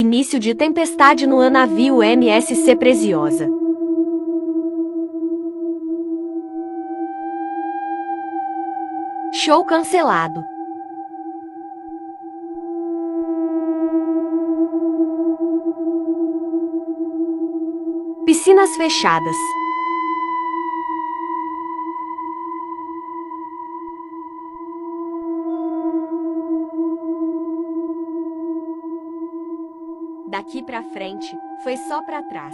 Início de tempestade no navio MSC Preciosa. Show cancelado. Piscinas fechadas. Daqui pra frente, foi só pra trás.